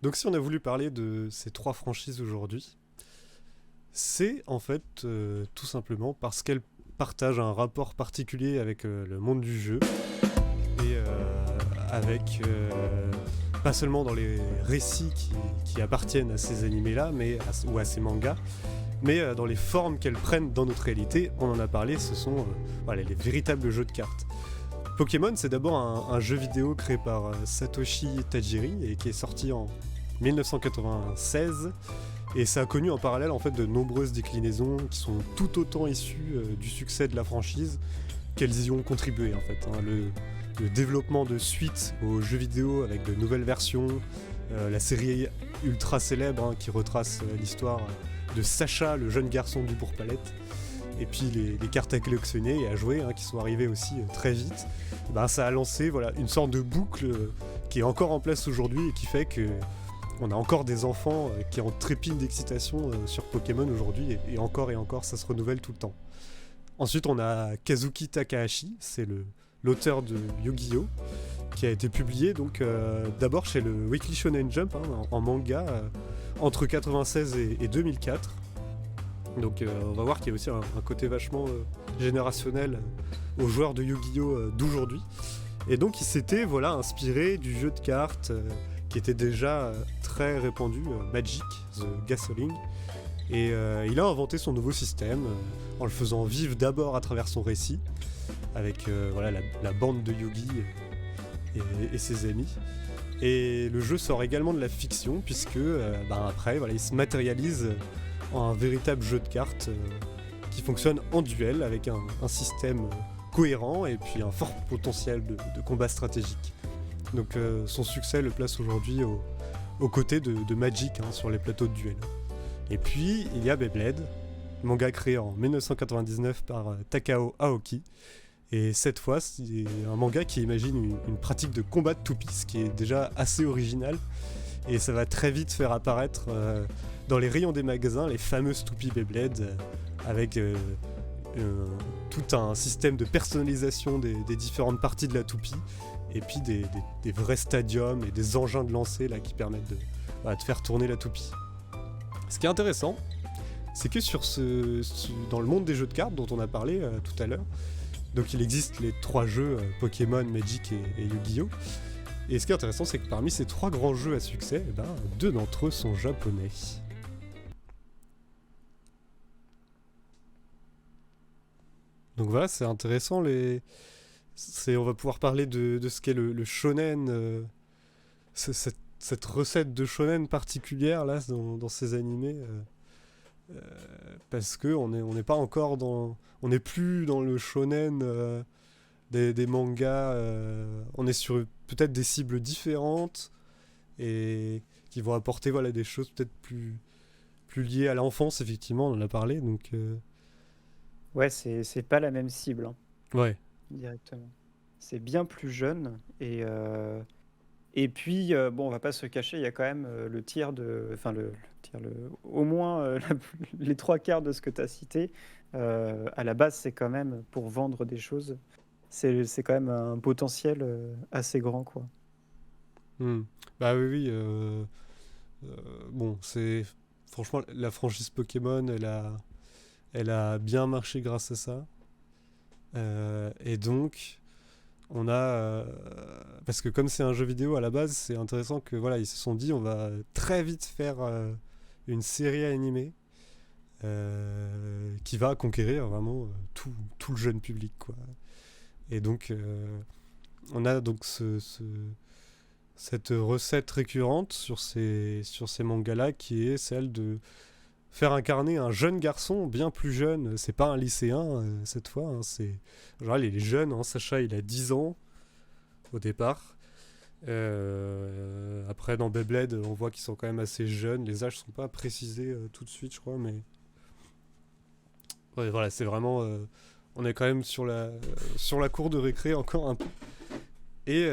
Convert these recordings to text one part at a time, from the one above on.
Donc si on a voulu parler de ces trois franchises aujourd'hui, c'est en fait tout simplement parce qu'elles partagent un rapport particulier avec le monde du jeu et avec pas seulement dans les récits qui appartiennent à ces animés-là ou à ces mangas, mais dans les formes qu'elles prennent dans notre réalité. On en a parlé, ce sont voilà, les véritables jeux de cartes. Pokémon, c'est d'abord un jeu vidéo créé par Satoshi Tajiri et qui est sorti en 1996, et ça a connu en parallèle en fait de nombreuses déclinaisons qui sont tout autant issues du succès de la franchise qu'elles y ont contribué en fait. Le développement de suites aux jeux vidéo avec de nouvelles versions, la série ultra célèbre qui retrace l'histoire de Sacha, le jeune garçon du Bourg-Palette, et puis les cartes à collectionner et à jouer qui sont arrivées aussi très vite. Ça a lancé voilà, une sorte de boucle qui est encore en place aujourd'hui et qui fait que on a encore des enfants qui en trépignent d'excitation sur Pokémon aujourd'hui, et encore, ça se renouvelle tout le temps. Ensuite, on a Kazuki Takahashi, c'est l'auteur de Yu-Gi-Oh!, qui a été publié donc d'abord chez le Weekly Shonen Jump en manga entre 96 et 2004. Donc on va voir qu'il y a aussi un côté vachement générationnel aux joueurs de Yu-Gi-Oh! D'aujourd'hui. Et donc il s'était inspiré du jeu de cartes qui était déjà très répandu, Magic, The Gathering. Et il a inventé son nouveau système en le faisant vivre d'abord à travers son récit, avec la bande de Yugi et ses amis. Et le jeu sort également de la fiction, puisque après, il se matérialise en un véritable jeu de cartes qui fonctionne en duel, avec un système cohérent et puis un fort potentiel de combat stratégique. Donc son succès le place aujourd'hui aux côtés de Magic sur les plateaux de duel. Et puis il y a Beyblade, manga créé en 1999 par Takao Aoki. Et cette fois, c'est un manga qui imagine une pratique de combat de toupies, ce qui est déjà assez original. Et ça va très vite faire apparaître dans les rayons des magasins les fameuses toupies Beyblade avec tout un système de personnalisation des différentes parties de la toupie, et puis des vrais stadiums et des engins de lancer là, qui permettent de faire tourner la toupie. Ce qui est intéressant, c'est que dans le monde des jeux de cartes dont on a parlé tout à l'heure, donc il existe les trois jeux Pokémon, Magic et Yu-Gi-Oh! Et ce qui est intéressant, c'est que parmi ces trois grands jeux à succès, deux d'entre eux sont japonais. Donc voilà, c'est intéressant. On va pouvoir parler de ce qu'est le shonen, cette recette de shonen particulière là dans ces animés, parce que on n'est pas encore on n'est plus dans le shonen des mangas. On est sur peut-être des cibles différentes et qui vont apporter des choses peut-être plus liées à l'enfance. Effectivement, on en a parlé. Donc Ouais, c'est pas la même cible, ouais. directement. C'est bien plus jeune. Et puis, bon, on va pas se cacher, il y a quand même le tiers de. Enfin, au moins les trois quarts de ce que tu as cité. À la base, c'est quand même pour vendre des choses. C'est quand même un potentiel assez grand, quoi. Bah oui. Bon, c'est. Franchement, la franchise Pokémon, elle a bien marché grâce à ça. Et donc, on a. Parce que comme c'est un jeu vidéo à la base, c'est intéressant que ils se sont dit on va très vite faire une série animée qui va conquérir vraiment tout le jeune public, quoi. Et donc, on a donc cette recette récurrente sur ces mangas-là qui est celle de faire incarner un jeune garçon bien plus jeune. C'est pas un lycéen cette fois, c'est genre il est jeune. Sacha, il a 10 ans au départ. Après dans Beyblade, on voit qu'ils sont quand même assez jeunes. Les âges sont pas précisés tout de suite, je crois, mais ouais, voilà, c'est vraiment on est quand même sur la cour de récré encore un peu. Et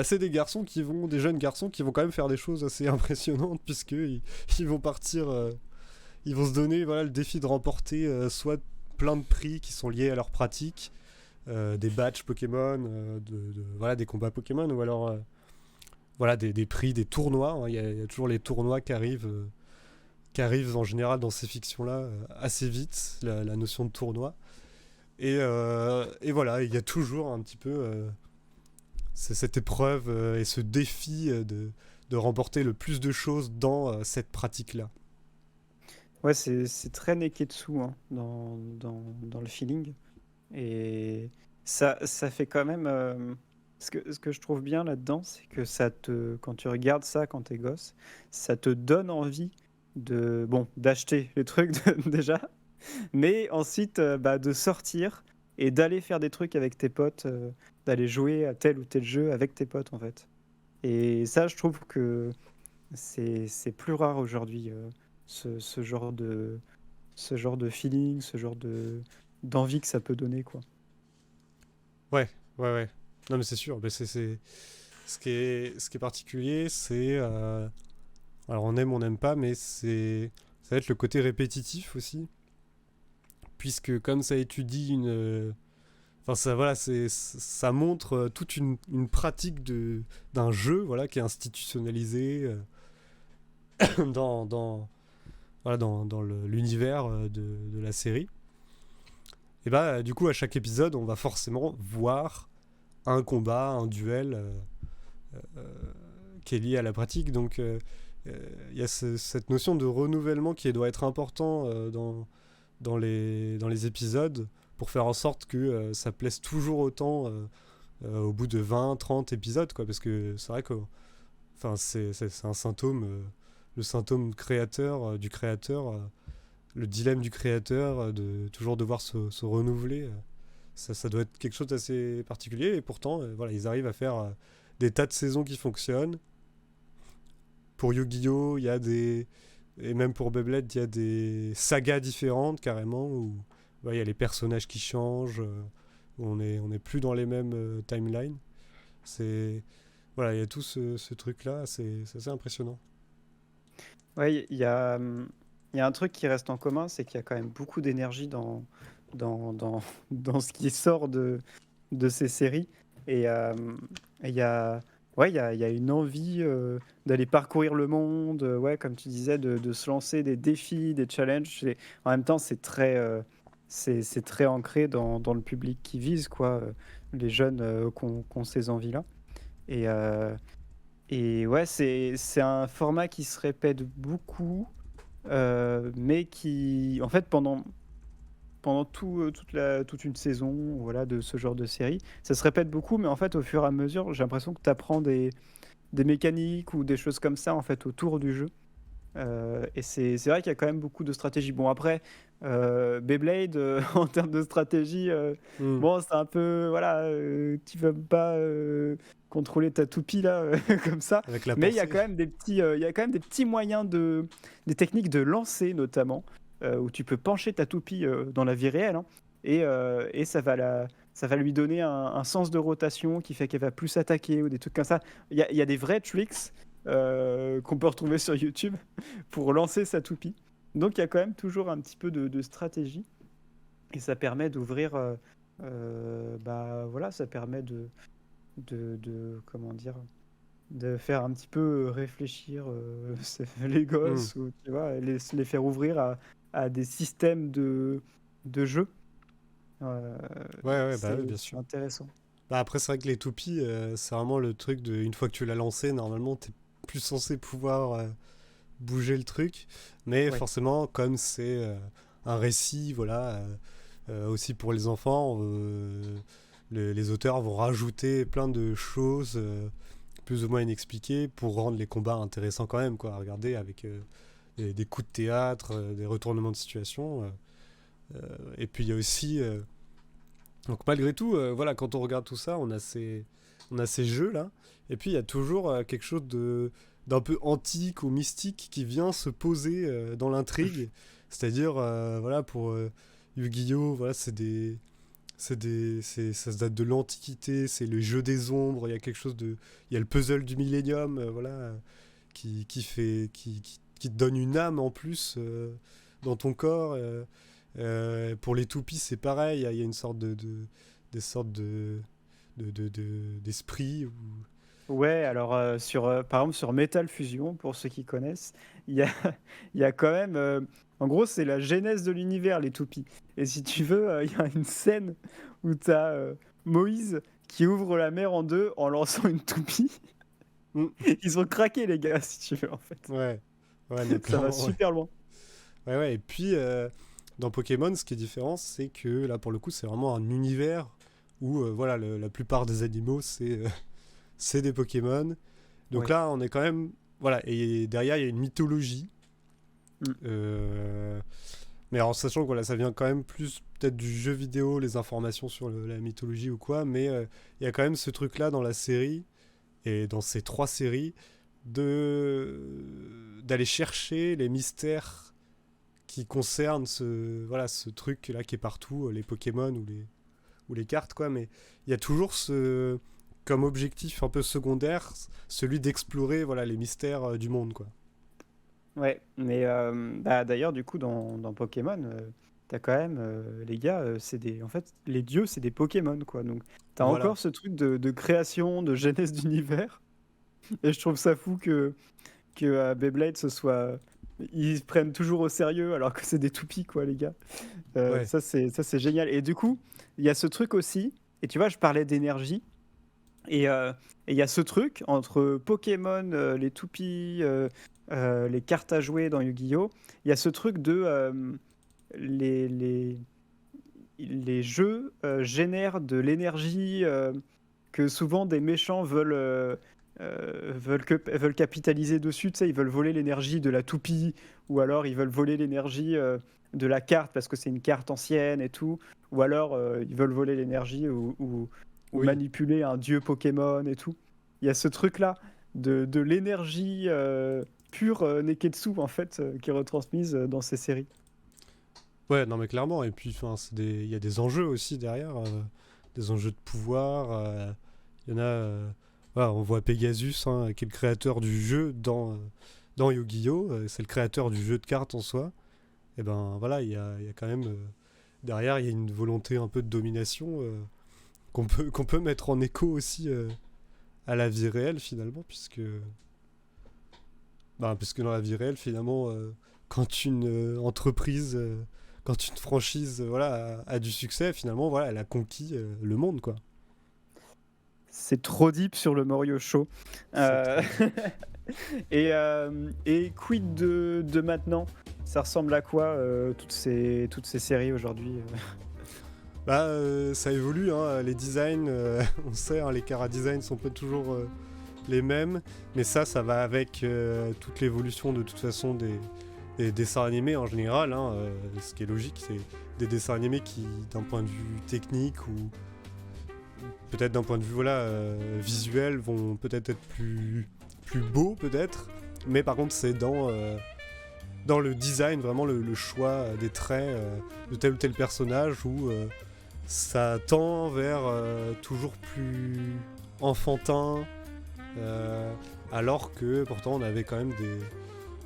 c'est des jeunes garçons qui vont quand même faire des choses assez impressionnantes, puisque ils vont partir. Ils vont se donner le défi de remporter soit plein de prix qui sont liés à leur pratique, des badges Pokémon, des combats Pokémon, ou alors voilà, des prix, des tournois, hein. Il y a toujours les tournois qui arrivent en général dans ces fictions-là assez vite, la notion de tournoi. Et voilà, il y a toujours un petit peu cette épreuve et ce défi de remporter le plus de choses dans cette pratique-là. Ouais, c'est très Neketsu hein, dans le feeling. Et ça fait quand même. Ce que je trouve bien là-dedans, c'est que quand tu regardes ça quand t'es gosse, ça te donne envie d'acheter les trucs déjà, mais ensuite de sortir et d'aller faire des trucs avec tes potes, d'aller jouer à tel ou tel jeu avec tes potes en fait. Et ça, je trouve que c'est plus rare aujourd'hui, ce ce genre de feeling, ce genre d'envie que ça peut donner, quoi. Ouais, ouais, ouais. Non, mais c'est sûr. Mais ce qui est particulier, c'est. Alors, on n'aime pas, mais ça va être le côté répétitif aussi. Puisque, comme ça étudie une. Enfin, ça, voilà, ça montre toute une pratique d'un jeu voilà, qui est institutionnalisé voilà, dans l'univers de la série. Et bah, du coup, à chaque épisode, on va forcément voir un combat, un duel qui est lié à la pratique. Donc, il y a cette notion de renouvellement qui doit être important dans les épisodes pour faire en sorte que ça plaise toujours autant au bout de 20, 30 épisodes. Quoi, parce que c'est vrai que c'est un symptôme, le symptôme créateur du créateur, le dilemme du créateur de toujours devoir se renouveler. Ça doit être quelque chose d'assez particulier et pourtant voilà, ils arrivent à faire des tas de saisons qui fonctionnent. Pour Yu-Gi-Oh, il y a des et même pour Beyblade, il y a des sagas différentes carrément où ouais, il y a les personnages qui changent, où on est plus dans les mêmes timelines. C'est voilà, il y a tout ce truc là, c'est assez impressionnant. Ouais, il y a un truc qui reste en commun, c'est qu'il y a quand même beaucoup d'énergie dans, dans, dans ce qui sort de ces séries. Et il y a, ouais, il y a une envie d'aller parcourir le monde, ouais, comme tu disais, de se lancer des défis, des challenges. En même temps, c'est très ancré dans le public qui vise, quoi, les jeunes qui ont ces envies-là. Et, et ouais, c'est un format qui se répète beaucoup, mais qui, en fait, pendant toute une saison voilà, de ce genre de série, ça se répète beaucoup, mais en fait, au fur et à mesure, j'ai l'impression que tu apprends des mécaniques ou des choses comme ça en fait, autour du jeu. Et c'est vrai qu'il y a quand même beaucoup de stratégie. Bon, après, Beyblade, en termes de stratégie, Mm. bon, c'est un peu. Voilà, tu vas pas contrôler ta toupie là, comme ça. Avec la Mais il y a pensée. quand même il y a quand même des petits moyens des techniques de lancer notamment, où tu peux pencher ta toupie dans la vie réelle, hein, et ça va lui donner un sens de rotation qui fait qu'elle va plus attaquer ou des trucs comme ça. Il y a des vrais tricks qu'on peut retrouver sur YouTube pour lancer sa toupie. Donc il y a quand même toujours un petit peu de stratégie et ça permet d'ouvrir, voilà, ça permet comment dire, de faire un petit peu réfléchir les Mm. gosses ou tu vois, les faire ouvrir à des systèmes de jeu. Euh, Ouais, ouais, bah ouais, bien c'est sûr. intéressant. Bah après, c'est vrai que les toupies, c'est vraiment le truc de. Une fois que tu l'as lancé, normalement, t'es plus censé pouvoir bouger le truc. Mais Ouais. forcément, comme c'est un récit, voilà, aussi pour les enfants, les auteurs vont rajouter plein de choses plus ou moins inexpliquées pour rendre les combats intéressants quand même, quoi. À regarder avec des coups de théâtre, des retournements de situation. Et puis il y a aussi donc malgré tout, voilà, quand on regarde tout ça, on a ces jeux-là. Et puis il y a toujours quelque chose d'un peu antique ou mystique qui vient se poser dans l'intrigue. C'est-à-dire, voilà, pour Yu-Gi-Oh, voilà, ça se date de l'Antiquité, c'est le jeu des ombres, il y a quelque chose de... Il y a le puzzle du millénium, voilà, qui te donne une âme en plus dans ton corps. Pour les toupies, c'est pareil, il y a une sorte des sortes d'esprit Ouais, alors par exemple sur Metal Fusion, pour ceux qui connaissent, il y a, il y a quand même. En gros, c'est la genèse de l'univers, les toupies. Et si tu veux, il y a une scène où tu as Moïse qui ouvre la mer en deux en lançant une toupie. Mm. Ils ont craqué, les gars, si tu veux, en fait. Ouais, ouais, mais Ça va clairement, ouais. super loin. Ouais, ouais, et puis dans Pokémon, ce qui est différent, c'est que là, pour le coup, c'est vraiment un univers où voilà, la plupart des animaux, c'est des Pokémon. Donc Ouais. là, on est quand même. Voilà, et derrière, il y a une mythologie. Mm. Mais en sachant que voilà, ça vient quand même plus peut-être du jeu vidéo, les informations sur la mythologie ou quoi, mais il y a quand même ce truc-là dans la série, et dans ces 3 séries, d'aller chercher les mystères qui concernent ce truc-là qui est partout, les Pokémon ou les cartes, quoi, mais il y a toujours comme objectif un peu secondaire, celui d'explorer voilà, les mystères du monde, quoi. Ouais, mais bah, d'ailleurs, du coup, dans Pokémon, t'as quand même, les gars, en fait, les dieux, c'est des Pokémon, quoi. Donc, t'as Voilà. encore ce truc de création, de genèse d'univers. Et je trouve ça fou que Beyblade, ils se prennent toujours au sérieux alors que c'est des toupies, quoi, les gars. Ouais. Ça, c'est génial. Et du coup, il y a ce truc aussi, et tu vois, je parlais d'énergie, et il y a ce truc entre Pokémon, les toupies, les cartes à jouer dans Yu-Gi-Oh! Il y a ce truc les, les, les jeux génèrent de l'énergie que souvent des méchants veulent capitaliser dessus. Tu sais, ils veulent voler l'énergie de la toupie, ou alors ils veulent voler l'énergie de la carte parce que c'est une carte ancienne et tout, ou alors ils veulent voler l'énergie ou Oui. manipuler un dieu Pokémon et tout. Il y a ce truc-là de l'énergie pure Neketsu en fait qui est retransmise dans ces séries. Ouais, non mais clairement, et puis enfin, il y a des enjeux aussi derrière, des enjeux de pouvoir. Il y en a, voilà, on voit Pegasus, hein, qui est le créateur du jeu dans Yu-Gi-Oh! C'est le créateur du jeu de cartes en soi. Et ben voilà, il y a quand même derrière, il y a une volonté un peu de domination qu'on peut mettre en écho aussi à la vie réelle finalement, puisque dans la vie réelle finalement, quand une entreprise quand une franchise voilà, a du succès, finalement, voilà, elle a conquis le monde, quoi. C'est trop deep sur le Morio Show. C'est Euh, trop deep. et quid de maintenant? Ça ressemble à quoi toutes ces séries aujourd'hui Ça évolue, hein, les designs, on sait, hein, les chara-designs sont pas toujours les mêmes, mais ça va avec toute l'évolution de toute façon des dessins animés en général, hein, ce qui est logique, c'est des dessins animés qui, d'un point de vue technique ou peut-être d'un point de vue voilà, visuel, vont peut-être être plus beaux, peut-être, mais par contre, c'est dans le design, vraiment le choix des traits de tel ou tel personnage où ça tend vers toujours plus enfantin, euh, alors que pourtant on avait quand même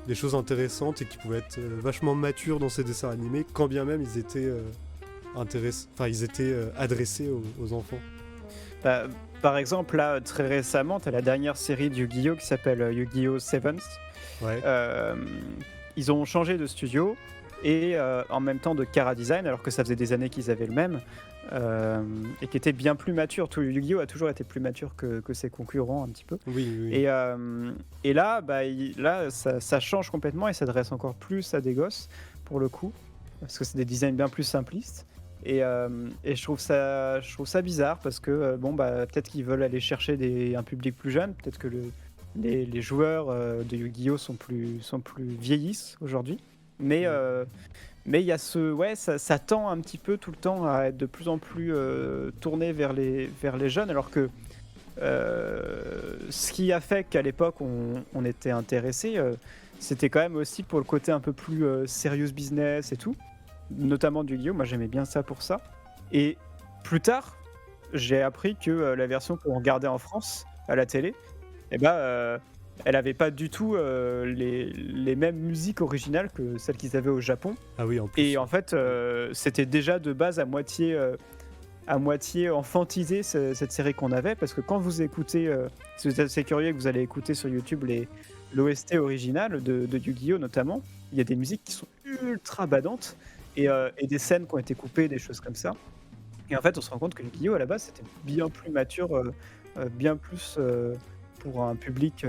des choses intéressantes et qui pouvaient être vachement matures dans ces dessins animés, quand bien même ils étaient, adressés aux enfants. Bah, par exemple, là, très récemment, tu as la dernière série de Yu-Gi-Oh! Qui s'appelle Yu-Gi-Oh! Sevens. Ouais, Euh, Ils ont changé de studio et en même temps de Chara Design, alors que ça faisait des années qu'ils avaient le même, et qui était bien plus mature. Tout Yu-Gi-Oh! A toujours été plus mature que ses concurrents un petit peu. oui, oui, oui. Et là, là ça change complètement et s'adresse encore plus à des gosses, pour le coup, parce que c'est des designs bien plus simplistes. Et je trouve ça bizarre parce que peut-être qu'ils veulent aller chercher un public plus jeune, peut-être que les joueurs de Yu-Gi-Oh! Sont plus vieillissent aujourd'hui. Mais il y a ça tend un petit peu tout le temps à être de plus en plus tourné vers les jeunes, alors que ce qui a fait qu'à l'époque on était intéressé, c'était quand même aussi pour le côté un peu plus serious business et tout, notamment du Yu-Gi-Oh! Moi j'aimais bien ça pour ça. Et plus tard, j'ai appris que la version qu'on regardait en France à la télé, elle avait pas du tout les mêmes musiques originales que celles qu'ils avaient au Japon. Ah oui, en plus. Et en fait, c'était déjà de base à moitié à moitié enfantisé cette série qu'on avait, parce que quand vous écoutez, si vous êtes assez curieux et que vous allez écouter sur YouTube l'OST original de Yu-Gi-Oh! Notamment, il y a des musiques qui sont ultra badantes et des scènes qui ont été coupées, des choses comme ça. Et en fait, on se rend compte que Yu-Gi-Oh! À la base, c'était bien plus mature, bien plus pour un public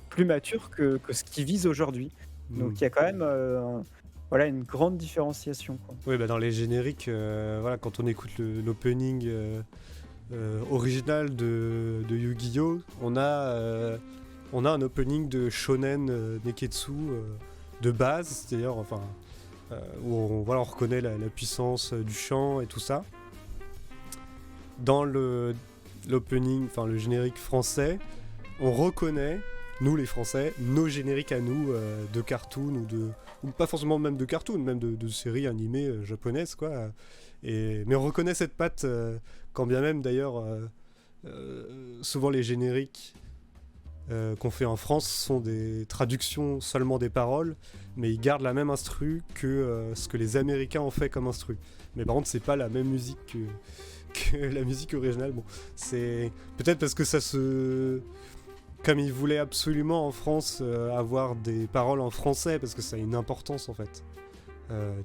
plus mature que ce qu'ils visent aujourd'hui. Hmm. Donc il y a quand même voilà, une grande différenciation, quoi. Oui, bah dans les génériques, voilà, quand on écoute l'opening original de Yu-Gi-Oh! On a un opening de Shonen Neketsu de base, c'est-à-dire enfin, où voilà, on reconnaît la puissance du chant et tout ça. Dans l'opening, enfin le générique français, on reconnaît, nous les Français, nos génériques à nous de cartoon ou pas forcément même de cartoon, même de séries animées japonaises, quoi. Mais on reconnaît cette patte, quand bien même d'ailleurs, souvent les génériques qu'on fait en France sont des traductions seulement des paroles, mais ils gardent la même instru que ce que les Américains ont fait comme instru. Mais par contre, c'est pas la même musique que la musique originale. Bon, c'est peut-être parce que ça se... Comme ils voulaient absolument en France avoir des paroles en français, parce que ça a une importance en fait.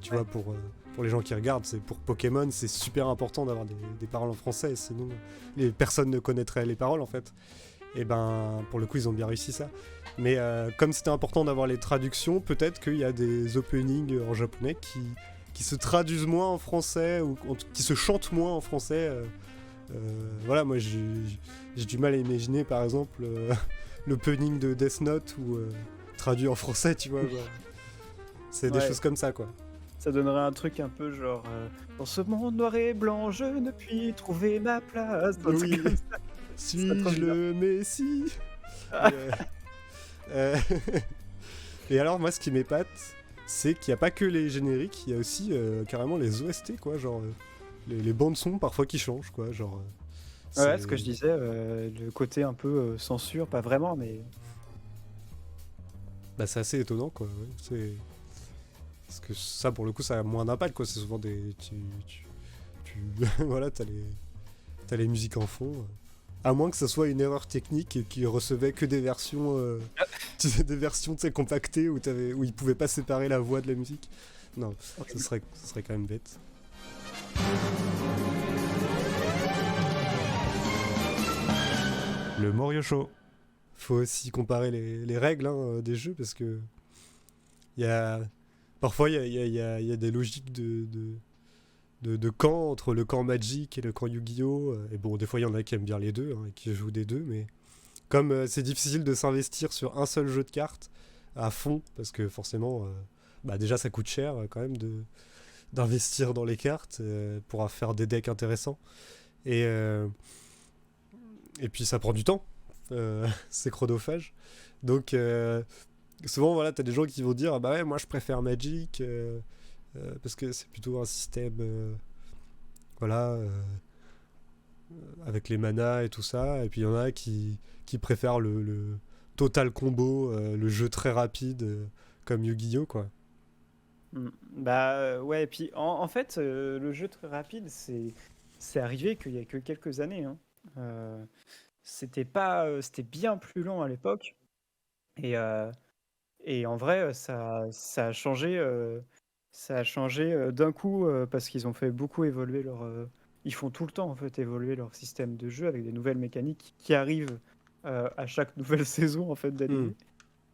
Tu vois, pour les gens qui regardent, c'est pour Pokémon, c'est super important d'avoir des paroles en français, sinon les personnes ne connaîtraient les paroles en fait. Et ben, pour le coup, ils ont bien réussi ça. Mais comme c'était important d'avoir les traductions, peut-être qu'il y a des openings en japonais qui se traduisent moins en français, ou qui se chantent moins en français. Voilà, moi j'ai du mal à imaginer par exemple l'opening de Death Note ou traduit en français, tu vois. Genre. C'est des Ouais, choses comme ça, quoi. ça donnerait un truc un peu genre dans ce monde noir et blanc, je ne puis trouver ma place. Un truc Oui, comme ça. C'est trop suis-je bizarre. le Messie Ah, euh, Et alors, moi, ce qui m'épate, c'est qu'il n'y a pas que les génériques, il y a aussi carrément les OST, quoi. Genre, les bandes-sons parfois qui changent, quoi. Genre, ouais, ce que je c'est disais, le côté un peu censure, pas vraiment, mais bah, c'est assez étonnant, quoi. Ouais. Parce que ça, pour le coup, ça a moins d'impact, quoi. C'est souvent des. Voilà, t'as les musiques en fond. À moins que ce soit une erreur technique et qu'ils recevaient que des versions, tu sais, des versions, tu sais, compactées où ils pouvaient pas séparer la voix de la musique. Non, horrible. ce serait quand même bête. Le Morio Show. Faut aussi comparer les règles hein, des jeux parce que il y a parfois il y a des logiques de camp entre le camp Magic et le camp Yu-Gi-Oh! Et bon, des fois il y en a qui aiment bien les deux, hein, et qui jouent des deux, mais comme c'est difficile de s'investir sur un seul jeu de cartes à fond, parce que forcément, bah déjà ça coûte cher quand même d'investir dans les cartes pour faire des decks intéressants. Et, euh, et puis ça prend du temps, c'est chronophage. Donc souvent, voilà, t'as des gens qui vont dire ah bah ouais, moi je préfère Magic parce que c'est plutôt un système, voilà, avec les manas et tout ça. Et puis il y en a qui préfèrent le total combo, le jeu très rapide comme Yu-Gi-Oh! Quoi. Bah ouais, et puis en fait, le jeu très rapide, c'est arrivé qu'il y a que quelques années, hein. C'était pas, c'était bien plus lent à l'époque, et, et en vrai, ça a changé d'un coup parce qu'ils ont fait beaucoup évoluer ils font tout le temps en fait évoluer leur système de jeu avec des nouvelles mécaniques qui arrivent à chaque nouvelle saison en fait Hmm. d'animé.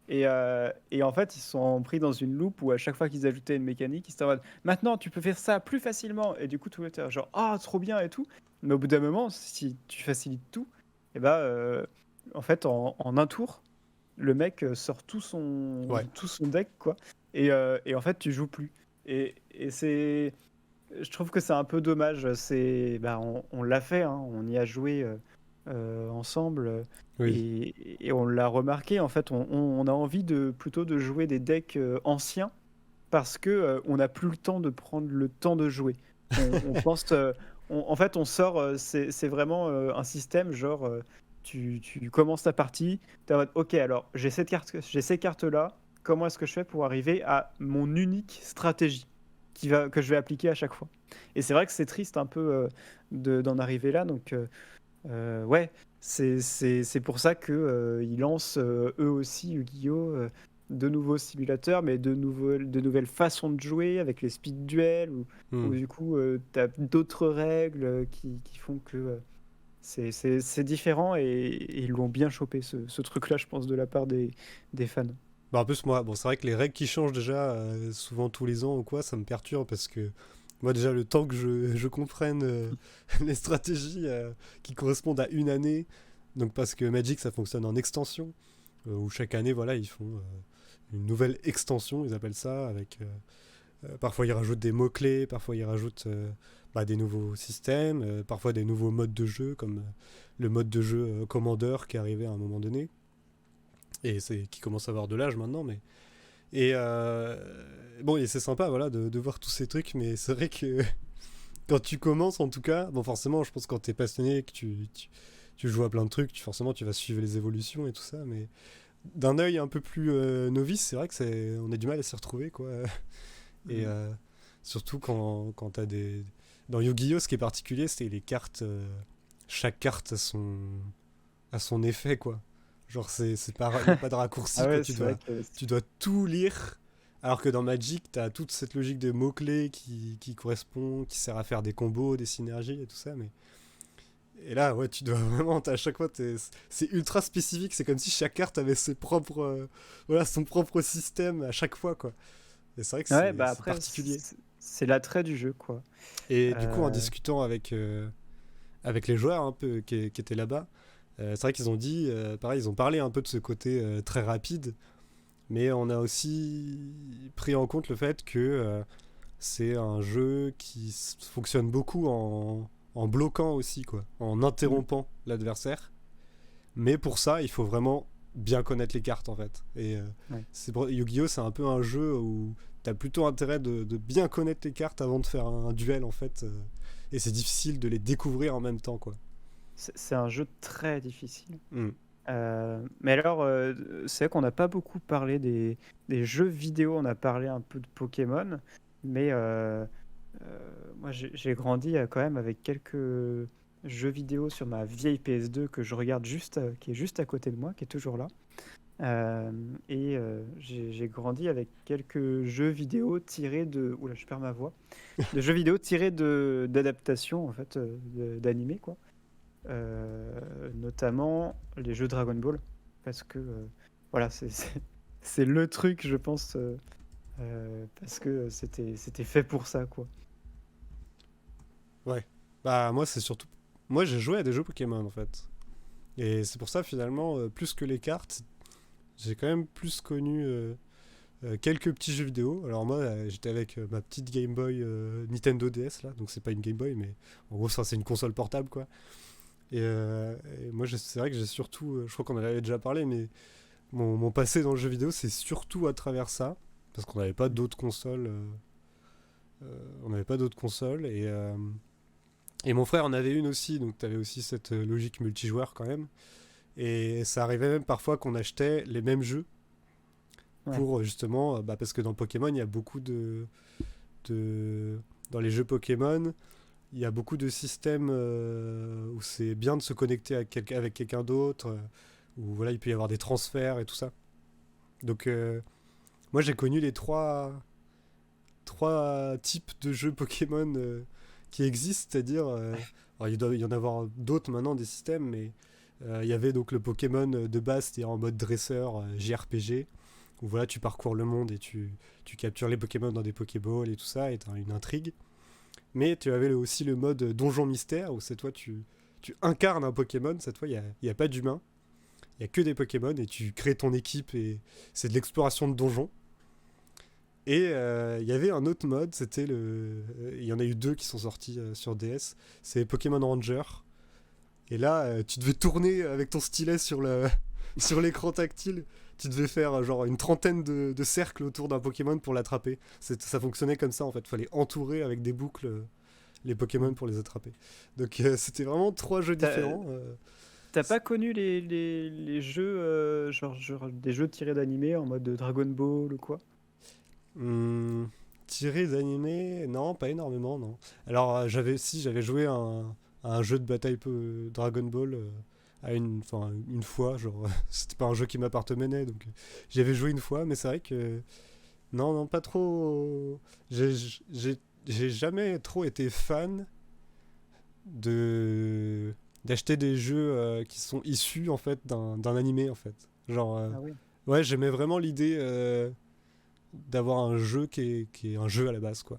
Et en fait, ils se sont pris dans une loupe où à chaque fois qu'ils ajoutaient une mécanique, ils étaient en mode maintenant tu peux faire ça plus facilement. Et du coup, tout le monde était genre ah, trop bien et tout. Mais au bout d'un moment, si tu facilites tout, et bah en fait, en un tour, le mec sort Ouais. tout son deck, quoi. Et en fait, tu joues plus. Et je trouve que c'est un peu dommage. Bah, on l'a fait, hein, on y a joué ensemble. Oui. Et on l'a remarqué, en fait, on a envie plutôt de jouer des decks anciens parce que on n'a plus le temps de prendre le temps de jouer. On pense, en fait, on sort, c'est vraiment un système genre, tu commences ta partie, tu es en mode, ok, alors j'ai ces cartes-là, comment est-ce que je fais pour arriver à mon unique stratégie? que je vais appliquer à chaque fois. Et c'est vrai que c'est triste un peu d'en arriver là. Donc, ouais, c'est pour ça qu'ils lancent eux aussi, Yu-Gi-Oh! De nouveaux simulateurs, mais de nouvelles façons de jouer avec les speed duels, où Hmm. du coup, tu as d'autres règles qui font que c'est différent et ils l'ont bien chopé, ce truc-là, je pense, de la part des fans. Bah, en plus, moi, bon, c'est vrai que les règles qui changent déjà souvent tous les ans ou quoi, ça me perturbe parce que moi, déjà, le temps que je comprenne les stratégies qui correspondent à une année, donc parce que Magic, ça fonctionne en extension, où chaque année, voilà, ils font une nouvelle extension, ils appellent ça, avec parfois ils rajoutent des mots-clés, parfois ils rajoutent des nouveaux systèmes, parfois des nouveaux modes de jeu, comme le mode de jeu Commander qui est arrivé à un moment donné, et qui commence à avoir de l'âge maintenant, mais et bon, et c'est sympa, voilà, de voir tous ces trucs, mais c'est vrai que quand tu commences, en tout cas, bon, forcément, je pense que quand t'es passionné, que tu joues à plein de trucs, forcément, tu vas suivre les évolutions et tout ça, mais d'un œil un peu plus novice, c'est vrai que on a du mal à s'y retrouver, quoi. Et Mhm. surtout quand t'as des. Dans Yu-Gi-Oh! Ce qui est particulier, c'est les cartes. Chaque carte a son effet, quoi. Genre, il n'y a pas de raccourci, Ah quoi. ouais, c'est vrai que Tu dois tout lire. Alors que dans Magic, t'as toute cette logique des mots-clés qui correspond, qui sert à faire des combos, des synergies et tout ça. Et là, ouais, tu dois vraiment, à chaque fois, c'est ultra spécifique. C'est comme si chaque carte avait ses propres, voilà, son propre système à chaque fois, quoi. Et c'est vrai que ouais, bah c'est après, particulier. c'est l'attrait du jeu, quoi. Et du coup, en Euh, discutant avec les joueurs un peu qui étaient là-bas, c'est vrai qu'ils ont dit, pareil, ils ont parlé un peu de ce côté très rapide, mais on a aussi pris en compte le fait que c'est un jeu qui fonctionne beaucoup en bloquant aussi, quoi, en mm, interrompant l'adversaire. Mais pour ça, il faut vraiment bien connaître les cartes, en fait. Et ouais. Yu-Gi-Oh! C'est un peu un jeu où t'as plutôt intérêt de bien connaître les cartes avant de faire un duel, en fait. Et c'est difficile de les découvrir en même temps, quoi. C'est un jeu très difficile. Hmm. Mais alors, c'est vrai qu'on n'a pas beaucoup parlé des jeux vidéo, on a parlé un peu de Pokémon, mais moi j'ai grandi quand même avec quelques jeux vidéo sur ma vieille PS2 que je regarde juste, qui est juste à côté de moi, qui est toujours là. Euh, et j'ai grandi avec quelques jeux vidéo tirés de... Oula, je perds ma voix. De jeux vidéo tirés d'adaptations, en fait, d'animés, quoi. Notamment les jeux Dragon Ball, parce que voilà, c'est le truc, je pense, parce que c'était fait pour ça, quoi. Ouais. Bah, moi, c'est surtout. Moi, j'ai joué à des jeux Pokémon, en fait. Et c'est pour ça, finalement, plus que les cartes, j'ai quand même plus connu quelques petits jeux vidéo. Alors, moi, j'étais avec ma petite Game Boy Nintendo DS, là. Donc, c'est pas une Game Boy, mais en gros, ça, c'est une console portable, quoi. Et moi, c'est vrai que j'ai surtout. Je crois qu'on en avait déjà parlé, mais mon passé dans le jeu vidéo, c'est surtout à travers ça. Parce qu'on n'avait pas d'autres consoles. On n'avait pas d'autres consoles. Et mon frère en avait une aussi, donc tu avais aussi cette logique multijoueur quand même. Et ça arrivait même parfois qu'on achetait les mêmes jeux Ouais. pour justement, parce que dans Pokémon, il y a beaucoup dans les jeux Pokémon, il y a beaucoup de systèmes où c'est bien de se connecter avec quelqu'un d'autre, où voilà, il peut y avoir des transferts et tout ça. Donc moi j'ai connu les trois types de jeux Pokémon qui existent, c'est-à-dire, alors il doit y en avoir d'autres maintenant des systèmes, mais il y avait donc le Pokémon de base, c'est-à-dire en mode dresseur, JRPG, où voilà, tu parcours le monde et tu captures les Pokémon dans des Pokéballs et tout ça, et tu as une intrigue. Mais tu avais aussi le mode donjon mystère, où cette fois tu incarnes un Pokémon, cette fois il n'y a pas d'humain, il n'y a que des Pokémon, et tu crées ton équipe, et c'est de l'exploration de donjons. Et il y avait un autre mode, c'était il y en a eu deux qui sont sortis sur DS, c'est Pokémon Ranger. Et là, tu devais tourner avec ton stylet sur l'écran tactile. Tu devais faire genre une trentaine de cercles autour d'un Pokémon pour l'attraper. Ça fonctionnait comme ça en fait. Il fallait entourer avec des boucles les Pokémon Mm. pour les attraper. Donc c'était vraiment trois jeux T'as différents. t'as pas connu les jeux, genre des jeux tirés d'animés en mode Dragon Ball ou quoi? Hmm, tiré d'animé, non, pas énormément, non. Alors, j'avais joué à un jeu de bataille Dragon Ball une fois, genre, c'était pas un jeu qui m'appartenait, donc j'y avais joué une fois, mais c'est vrai que, non, pas trop. J'ai j'ai jamais trop été fan de d'acheter des jeux qui sont issus en fait d'un animé en fait. Genre, Ah oui. ouais, j'aimais vraiment l'idée d'avoir un jeu qui est un jeu à la base, quoi.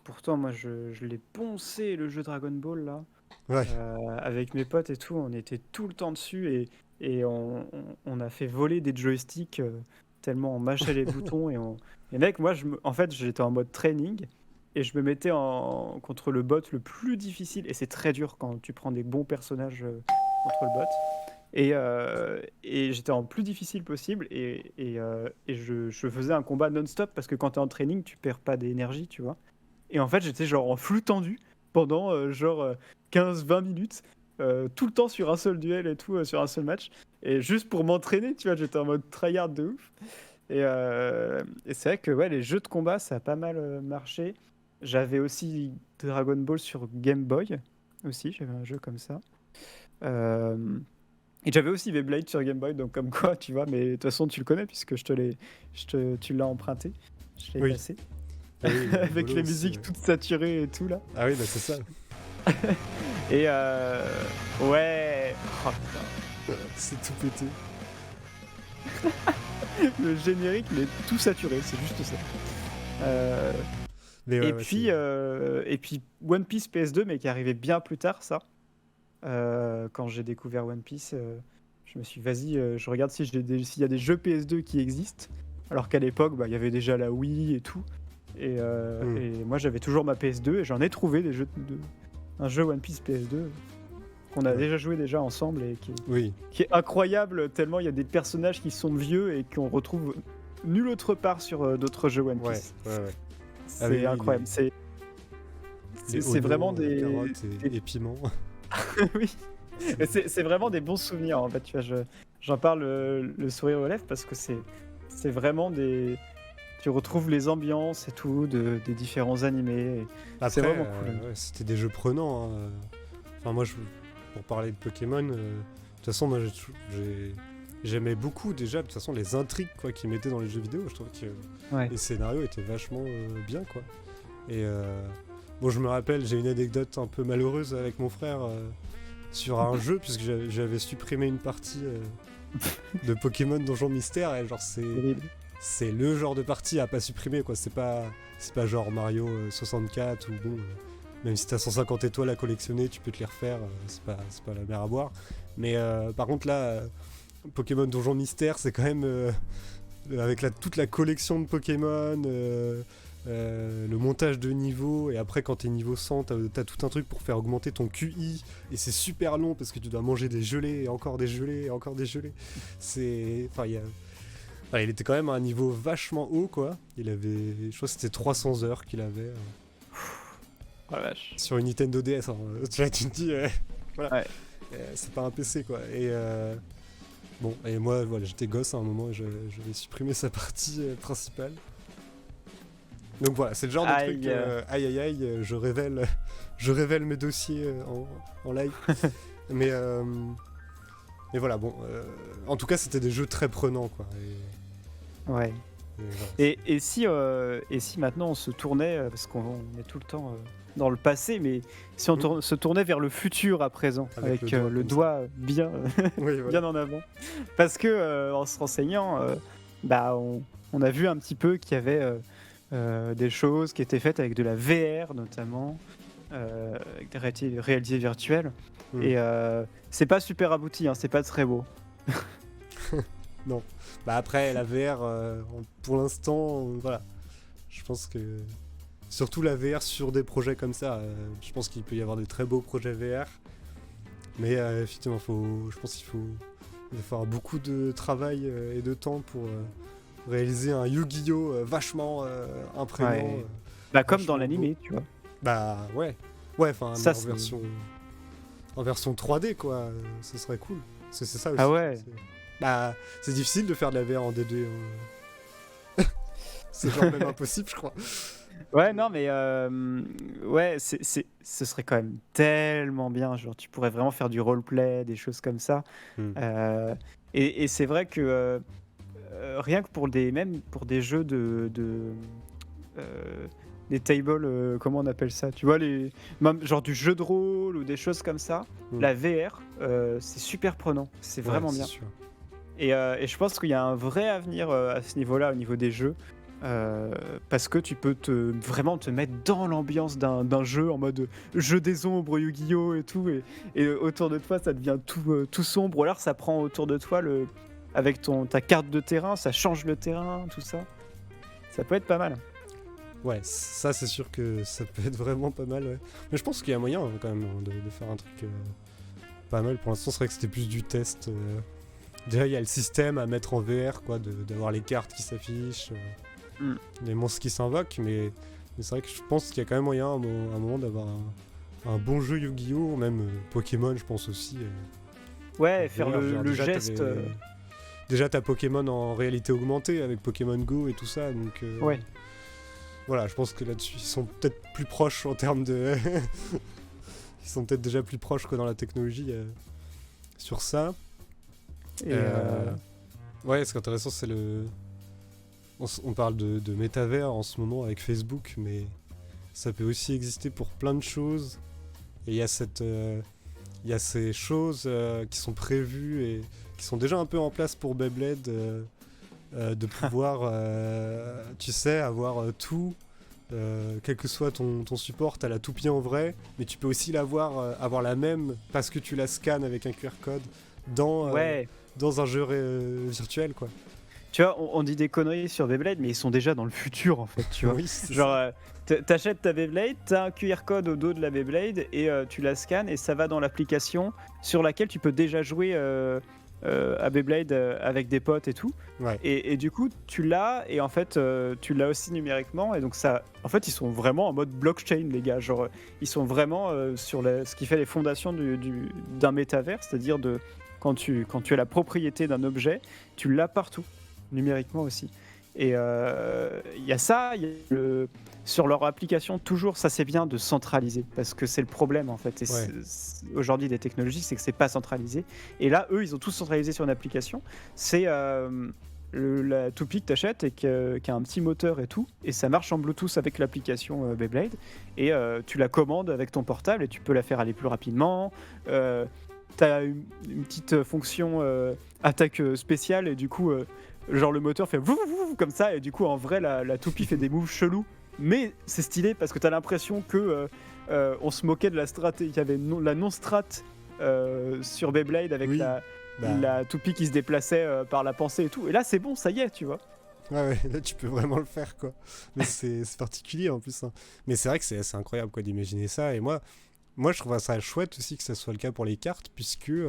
Pourtant, moi, je l'ai poncé le jeu Dragon Ball là. Ouais, Avec mes potes et tout, on était tout le temps dessus et on a fait voler des joysticks tellement on mâchait les boutons et mec, moi, en fait, j'étais en mode training et je me mettais contre le bot le plus difficile et c'est très dur quand tu prends des bons personnages contre le bot. Et j'étais en plus difficile possible et je faisais un combat non-stop parce que quand t'es en training, tu perds pas d'énergie, tu vois. Et en fait, j'étais genre en flux tendu pendant 15-20 minutes, tout le temps sur un seul duel et tout, sur un seul match. Et juste pour m'entraîner, tu vois, j'étais en mode tryhard de ouf. Et c'est vrai que ouais, les jeux de combat, ça a pas mal marché. J'avais aussi Dragon Ball sur Game Boy, aussi, j'avais un jeu comme ça. Euh, et j'avais aussi Beyblade sur Game Boy, donc comme quoi, tu vois, mais de toute façon, tu le connais puisque tu l'as emprunté. Je l'ai oui. passé. Ah oui, Avec rigolo les aussi, musiques ouais. toutes saturées et tout là. Ah oui, bah c'est ça. Et ouais, oh, C'est tout pété. putain, le générique mais tout saturé, c'est juste ça. Mais ouais, Et puis One Piece PS2 mais qui arrivait bien plus tard ça. Quand j'ai découvert One Piece, je me suis dit, vas-y, je regarde s'il y a des jeux PS2 qui existent. Alors qu'à l'époque, bah, il y avait déjà la Wii et tout. Et moi, j'avais toujours ma PS2 et j'en ai trouvé un jeu One Piece PS2 qu'on a déjà joué ensemble et oui. qui est incroyable tellement il y a des personnages qui sont vieux et qu'on retrouve nulle autre part sur d'autres jeux One Ouais, Piece. ouais. C'est Ah oui, incroyable. Les C'est vraiment oignons, des... carottes et piments. oui. Mais c'est vraiment des bons souvenirs en fait. Tu vois, j'en parle le sourire aux lèvres parce que c'est vraiment des... Tu retrouves les ambiances et tout des différents animés. Et Après, c'est vraiment cool. ouais, c'était des jeux prenants, hein. Enfin, moi, pour parler de Pokémon, de toute façon, moi, j'aimais beaucoup déjà, de toute façon, les intrigues quoi, qu'ils mettaient dans les jeux vidéo. Je trouve que Ouais. les scénarios étaient vachement bien, quoi. Et bon, je me rappelle, j'ai une anecdote un peu malheureuse avec mon frère sur un jeu, puisque j'avais supprimé une partie de Pokémon Donjon Mystère, et genre, c'est le genre de partie à pas supprimer, quoi. C'est pas genre Mario 64 ou bon, même si t'as 150 étoiles à collectionner, tu peux te les refaire, c'est pas la mer à boire. Mais par contre là, Pokémon Donjon Mystère, c'est quand même avec toute la collection de Pokémon, le montage de niveau, et après quand t'es niveau 100, t'as tout un truc pour faire augmenter ton QI, et c'est super long parce que tu dois manger des gelées, et encore des gelées, et encore des gelées. Enfin, il était quand même à un niveau vachement haut, quoi. Je crois que c'était 300 heures qu'il avait Oh la vache. sur une Nintendo DS. Hein. Tu vois, tu te dis, voilà, Ouais. c'est pas un PC, quoi. Et bon, et moi, voilà, j'étais gosse à un moment et je vais supprimer sa partie principale. Donc voilà, c'est le genre de truc. Aïe aïe aïe, je révèle mes dossiers en live. mais voilà, bon. En tout cas, c'était des jeux très prenants, quoi. Ouais. Voilà. Et si maintenant on se tournait, parce qu'on est tout le temps dans le passé, mais si on se tournait vers le futur à présent, avec le doigt bien, Oui, voilà. bien en avant. Parce que en se renseignant, bah, on a vu un petit peu qu'il y avait des choses qui étaient faites avec de la VR notamment, avec de la réalité virtuelle. Et c'est pas super abouti, hein, c'est pas très beau. Non. Bah après, la VR, pour l'instant, voilà. Je pense que... Surtout la VR sur des projets comme ça, je pense qu'il peut y avoir des très beaux projets VR. Mais effectivement, je pense qu'il va falloir beaucoup de travail et de temps pour réaliser un Yu-Gi-Oh! Vachement imprégnant. Ouais. Bah comme dans vachement l'animé, beau. tu vois. Bah ouais. Ouais, enfin, Ça, en version 3D, quoi. Ce serait cool. C'est ça aussi. Ah ouais. Bah, c'est difficile de faire de la VR en D2. C'est genre même impossible, je crois. Ouais, non, mais ouais, ce serait quand même tellement bien. Genre, tu pourrais vraiment faire du roleplay, des choses comme ça. Hmm. Et c'est vrai que rien que même pour des jeux des tables, comment on appelle ça? Tu vois, même genre du jeu de rôle ou des choses comme ça, la VR, c'est super prenant. C'est vraiment Ouais, bien. c'est sûr. Et je pense qu'il y a un vrai avenir à ce niveau-là, au niveau des jeux. Parce que tu peux vraiment te mettre dans l'ambiance d'un jeu en mode jeu des ombres, Yu-Gi-Oh! Et tout, et autour de toi ça devient tout sombre, ou alors ça prend autour de toi avec ta carte de terrain, ça change le terrain, tout ça. Ça peut être pas mal. Ouais, ça c'est sûr que ça peut être vraiment pas mal, ouais. Mais je pense qu'il y a moyen quand même de faire un truc pas mal. Pour l'instant, c'est vrai que c'était plus du test. Déjà, il y a le système à mettre en VR, quoi, d'avoir les cartes qui s'affichent. Les monstres qui s'invoquent, mais c'est vrai que je pense qu'il y a quand même moyen à un moment d'avoir un bon jeu Yu-Gi-Oh! Même Pokémon, je pense aussi. Ouais, faire Genre, le déjà, geste. Déjà, t'as Pokémon en réalité augmentée avec Pokémon Go et tout ça, donc Ouais. voilà, je pense que là-dessus, ils sont peut-être plus proches en termes de... Ils sont peut-être déjà plus proches que dans la technologie sur ça. Et Ouais, ce qui est intéressant, c'est on parle de métavers en ce moment avec Facebook, mais ça peut aussi exister pour plein de choses. Et il y a ces choses qui sont prévues et qui sont déjà un peu en place pour Beyblade, de pouvoir, tu sais, avoir tout, quel que soit ton support, t'as la toupie en vrai, mais tu peux aussi avoir la même parce que tu la scannes avec un QR code dans un jeu virtuel, quoi. tu vois, on dit des conneries sur Beyblade, mais ils sont déjà dans le futur en fait, tu vois. Oui, c'est Genre, t'achètes ta Beyblade, t'as un QR code au dos de la Beyblade et tu la scannes et ça va dans l'application sur laquelle tu peux déjà jouer à Beyblade avec des potes et tout. Ouais. Et du coup, tu l'as et en fait, tu l'as aussi numériquement. Et donc, ça, en fait, ils sont vraiment en mode blockchain, les gars. Genre, ils sont vraiment sur ce qui fait les fondations d'un métavers, c'est-à-dire quand tu as la propriété d'un objet, tu l'as partout, numériquement aussi. Et il y a ça, sur leur application, toujours, ça c'est bien de centraliser, parce que c'est le problème en fait. Et aujourd'hui des technologies, c'est que c'est pas centralisé. Et là, eux, ils ont tout centralisé sur une application. C'est la toupie que t'achètes et qui a un petit moteur et tout, et ça marche en Bluetooth avec l'application Beyblade. Et tu la commandes avec ton portable et tu peux la faire aller plus rapidement. T'as une petite fonction attaque spéciale et du coup genre le moteur fait vouf, vouf, comme ça et du coup en vrai la toupie fait des moves chelous, mais c'est stylé parce que t'as l'impression que on se moquait de la strat, il y avait la non-strat sur Beyblade avec la toupie qui se déplaçait par la pensée et tout, et là c'est bon, ça y est, tu vois. Ouais, là tu peux vraiment le faire, quoi. Mais c'est particulier en plus, hein. Mais c'est vrai que c'est incroyable, quoi, d'imaginer ça. Et moi je trouve ça chouette aussi que ça soit le cas pour les cartes, puisque vu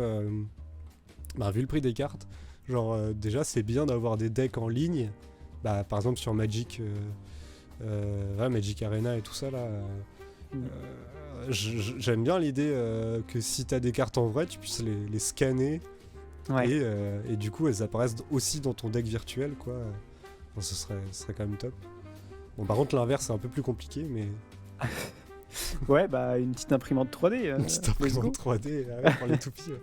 le prix des cartes, genre déjà c'est bien d'avoir des decks en ligne, par exemple sur Magic Magic Arena et tout ça là. J'aime bien l'idée que si t'as des cartes en vrai, tu puisses les scanner, et du coup elles apparaissent aussi dans ton deck virtuel, quoi. Enfin, ce serait quand même top. Bon, par contre l'inverse c'est un peu plus compliqué, mais ouais, une petite imprimante 3D. une petite imprimante 3D pour les toupies. Ouais.